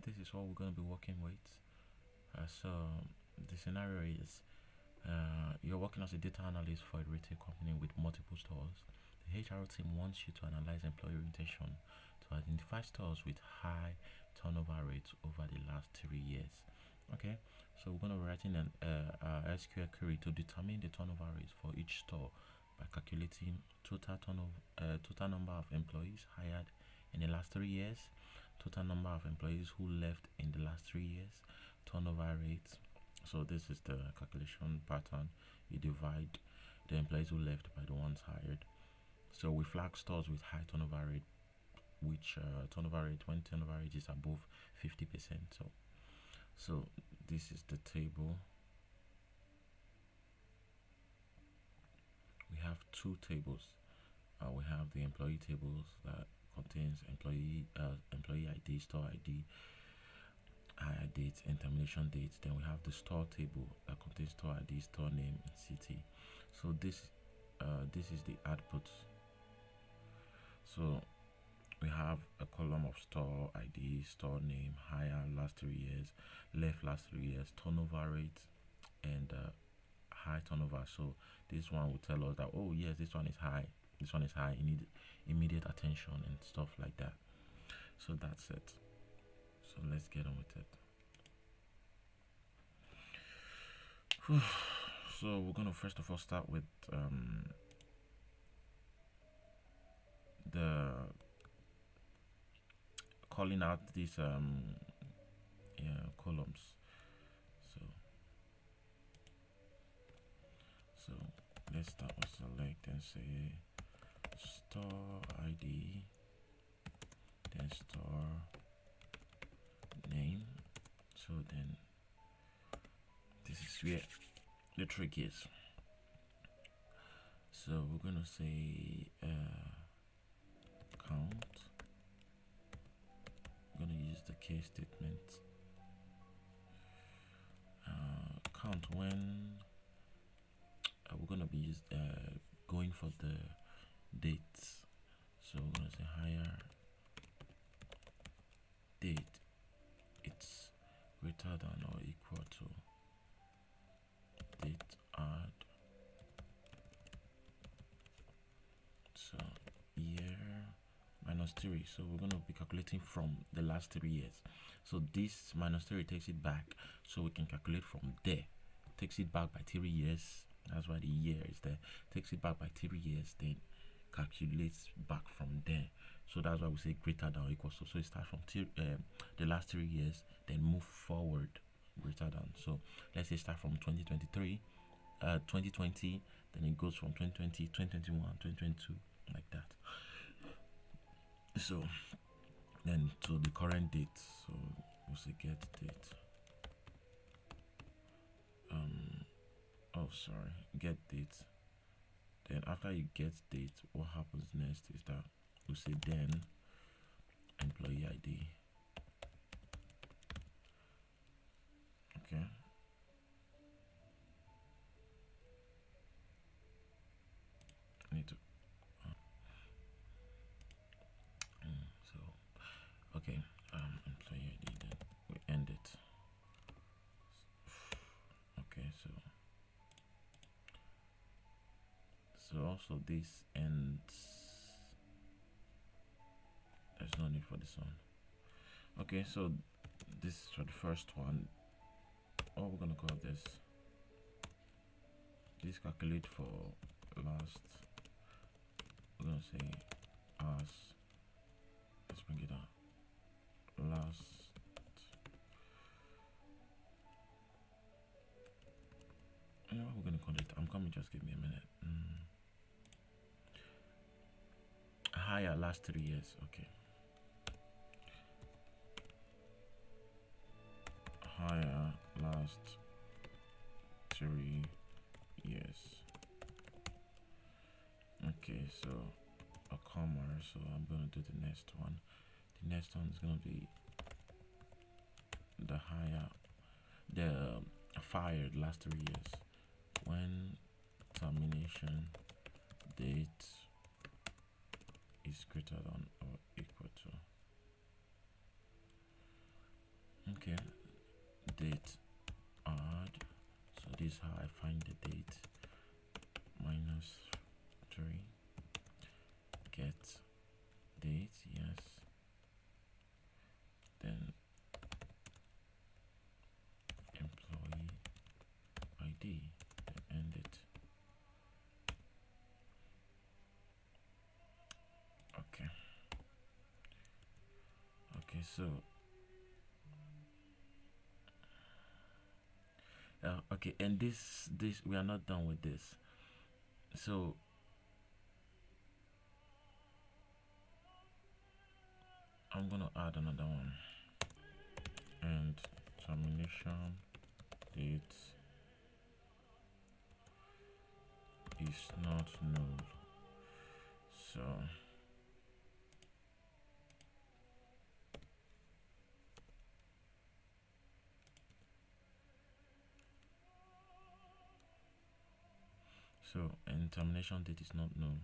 This is what we're going to be working with. So the scenario is you're working as a data analyst for a retail company with multiple stores. The HR team wants you to analyze employee retention to identify stores with high turnover rates over the last 3 years. Okay, so we're going to be writing an SQL query to determine the turnover rate for each store by calculating total number of employees hired in the last 3 years, total number of employees who left in the last 3 years, turnover rate. So this is the calculation pattern. You divide the employees who left by the ones hired. So we flag stores with high turnover rate, which turnover rate when turnover rate is above 50%. So this is the table. We have two tables. We have the employee tables that contains employee ID, store ID, hire date, and termination date. Then we have the store table that contains store ID, store name, and city. So this is the output. So we have a column of store ID, store name, hire last 3 years, left last 3 years, turnover rate, and high turnover. So this one will tell us that, oh yes, this one is high, this one is high, you need immediate attention and stuff like that. So that's it. So let's get on with it. So we're going to first of all start with the calling out these columns. So let's start with select and say store ID, then store name. So then this is where the trick is. So we're gonna say count. I'm gonna use the case statement. Count when we're gonna be going for the dates. So we're gonna say higher date, it's greater than or equal to date add. So year minus 3. So we're going to be calculating from the last 3 years. So this minus 3 takes it back, so we can calculate from there. Takes it back by 3 years. That's why the year is there. Takes it back by 3 years, then calculates back from there. So that's why we say greater than or equal to. So it starts from the last 3 years, then move forward greater than. So let's say start from 2023, 2020, then it goes from 2020, 2021, 2022, like that. So then to the current date, so we'll say get date. Get date. Then after you get date, what happens next is that we'll say then employee ID. Okay. I need to so okay, employee ID, then we end it. Okay, so also this ends. There's no need for this one. Okay, so this is for the first one. Oh, we're gonna call this calculate for last. We're gonna say as, let's bring it up, last you know what we're gonna call it. I'm coming, just give me a minute. Higher last 3 years. Okay, higher last 3 years. Okay, so a comma. So I'm gonna do the next one. The next one is gonna be the higher, the fired last 3 years. When termination date is greater than or equal to. is how I find the date. -3 get date, yes, then employee ID, then end it. Okay, so okay, and this we are not done with this, so I'm gonna add another one, and termination date is not null. And termination date is not null.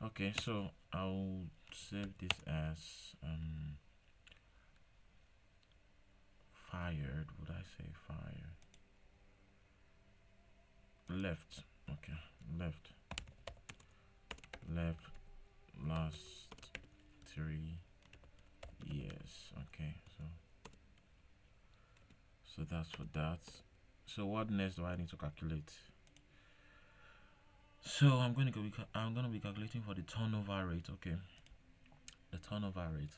Okay, so I'll save this as fired. Would I say fired? Left. Okay, left last 3 years. Okay, so that's for that. So what next do I need to calculate? So I'm going to be calculating for the turnover rate. Okay, the turnover rate.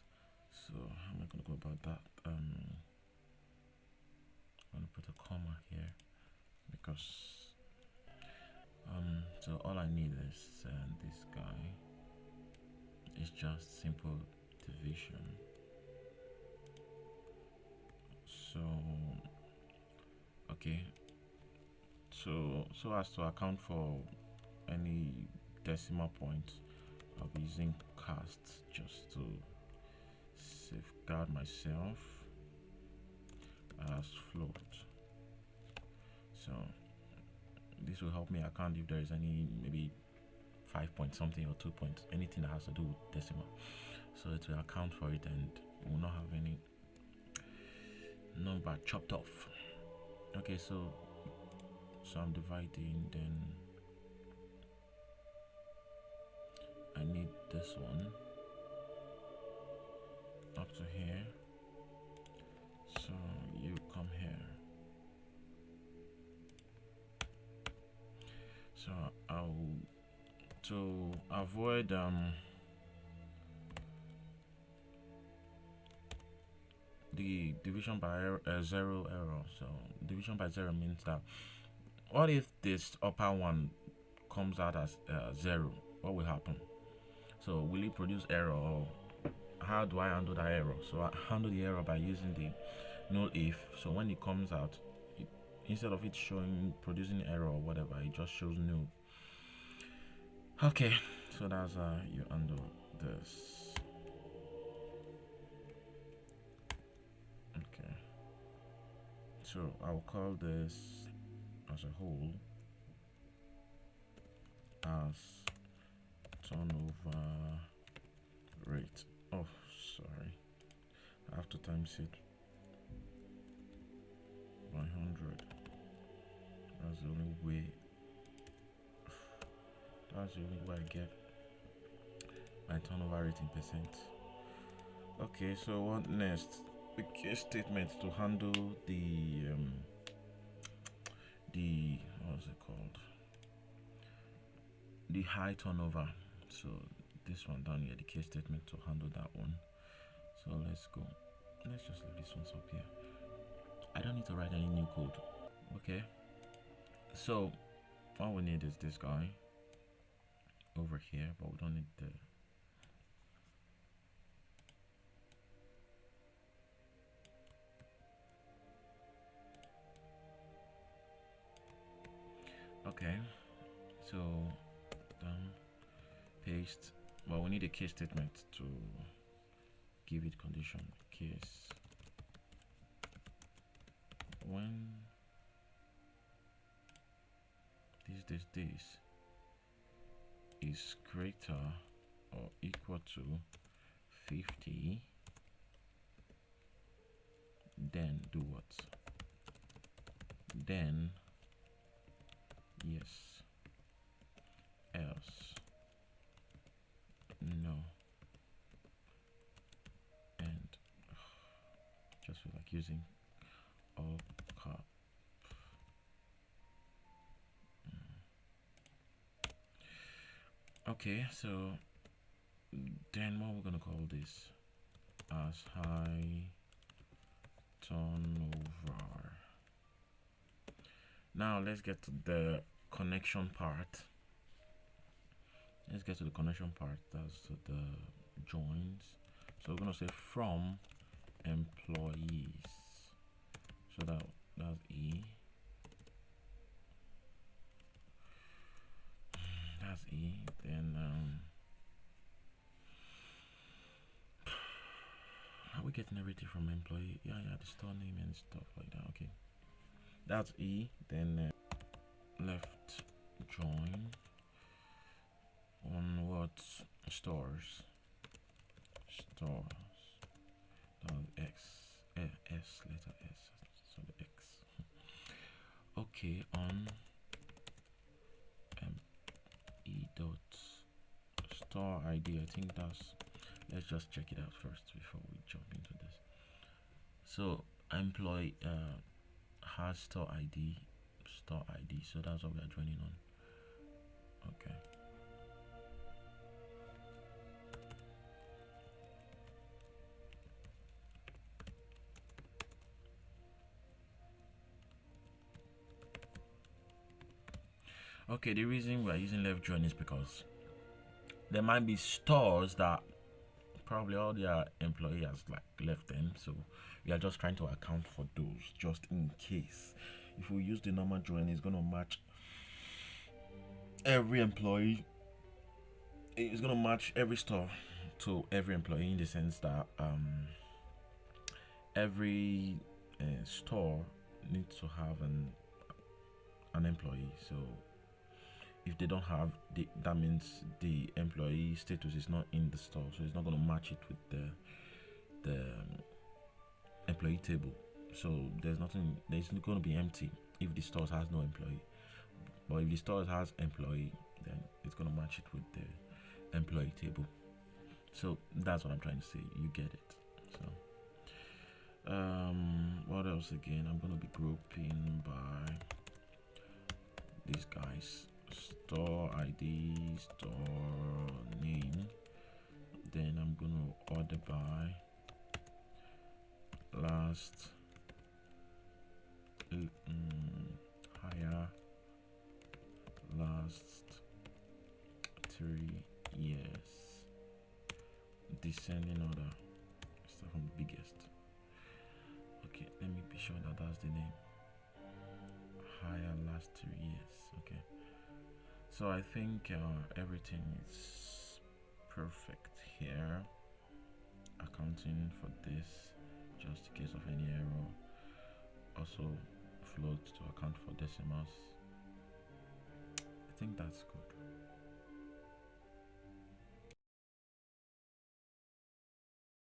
So how am I going to go about that? I'm going to put a comma here because so all I need is this guy. It's just simple division. So okay, so as to account for any decimal point, I'll be using cast just to safeguard myself as float. So this will help me account if there is any maybe 5 point something or 2 points, anything that has to do with decimal. So it will account for it and will not have any number chopped off. Okay, so I'm dividing, then I need this one up to here, so you come here. So to avoid the division by zero error. So division by 0 means that what if this upper one comes out as 0? What will happen? So will it produce error, or how do I handle that error? So I handle the error by using the NULLIF. So when it comes out, instead of it producing error or whatever, it just shows null. Okay, so that's how you handle this. Okay, so I'll call this as a whole as turnover rate. Oh, sorry, I have to times it by 100. That's the only way. That's the only way I get my turnover rate in percent. Okay, so what next? The case statement to handle the what's it called? The high turnover. So this one down here, the case statement to handle that one. So let's go. Let's just leave this one up here. I don't need to write any new code. Okay. So all we need is this guy over here, but we don't need the okay, so paste, but we need a case statement to give it condition. Case when this is greater or equal to 50, then do what? Then yes, else no, and just feel like using all cap. Okay, so then what we're gonna call this as high turnover. Now let's get to the connection part. Let's get to the connection part. That's the joins. So we're gonna say from employees. So that's E. That's E. Then are we getting everything from employee? Yeah, the store name and stuff like that. Okay, that's E. Then left join on what? Stores. X, S, letter S, so the X. Okay, on E dot store ID. I think that's, let's just check it out first before we jump into this. So employee has store ID, so that's what we are joining on. Okay. Okay, the reason we are using left join is because there might be stores that probably all their employees like left them, so we are just trying to account for those just in case. If we use the normal join, it's going to match every employee. It's going to match every store to every employee, in the sense that every store needs to have an employee. So if they don't have that means the employee status is not in the store, so it's not going to match it with the employee table. So there's going to be empty if the store has no employee. But if the store has employee, then it's going to match it with the employee table. So that's what I'm trying to say. You get it. So what else again? I'm going to be grouping by these guys: store ID, store name. Then I'm going to order by last higher last 3 years, descending order, start from the biggest. Okay, let me be sure that that's the name. Higher last 3 years. Okay, so I think everything is perfect here. Accounting for this, just in case of any error. Also float to account for decimals. I think that's good.